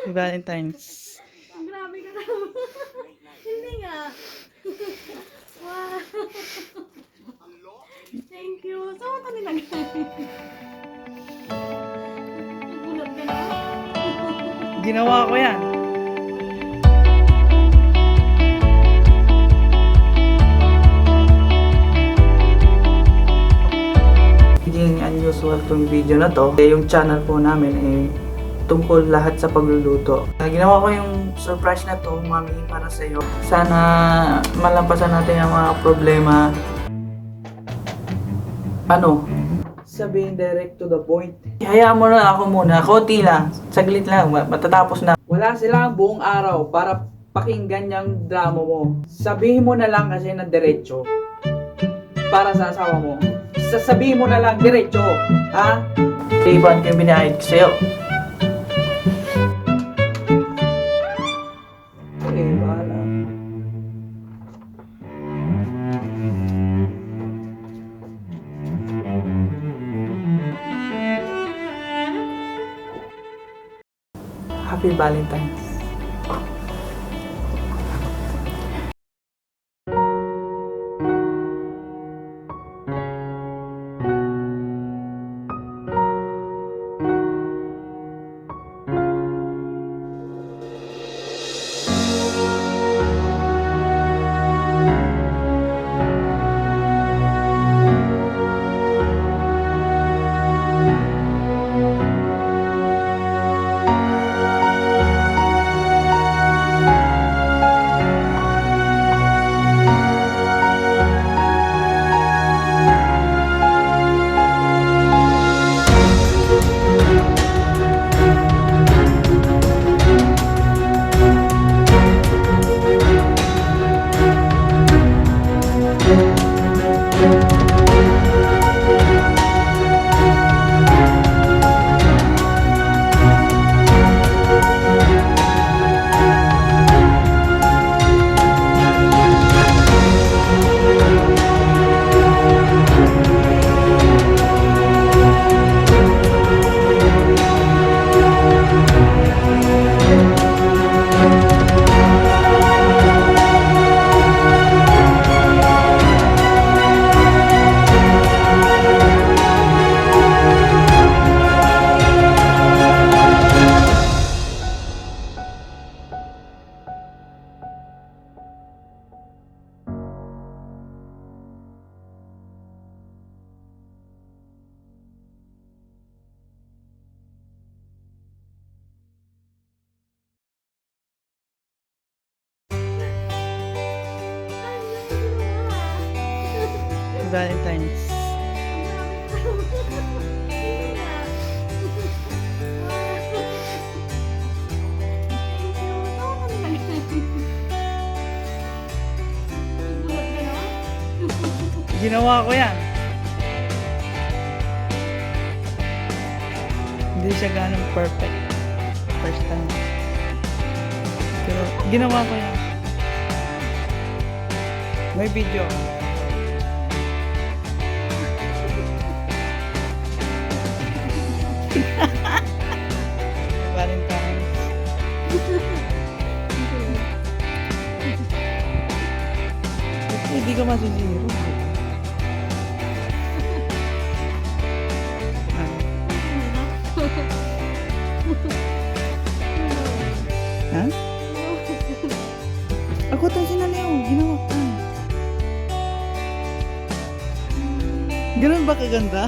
Valentine's. Grabe ka naman. Hindi nga. Wow. Thank you. Saan mo ito nilagay? Nagulat ka na? Ginawa ko yan. Naging unusual tong video na to. Yung channel po namin ay tungkol lahat sa pagluluto. Ginawa ko yung surprise na to, mami, para sa iyo. Sana malampasan natin yung mga problema. Ano? Sabihin direct to the point. Hayaan mo na ako muna, konti lang, saglit lang, matatapos na. Wala silang buong araw para pakinggan yung drama mo. Sabihin mo na lang kasi na diretso. Para sa asawa mo. Sasabihin mo na lang diretso. Ha? Iban ko yung binayad ko sa'yo. Okay, bahala. Happy Valentine's. Valentine's. Ginawa ko yan. Hindi siya ganun perfect. First time. Pero ginawa ko yan. May video. Valentine's. Hindi ka masisiro. Ha? Ako itong sinaliw. Ginawa ko. Ganun ba kaganda?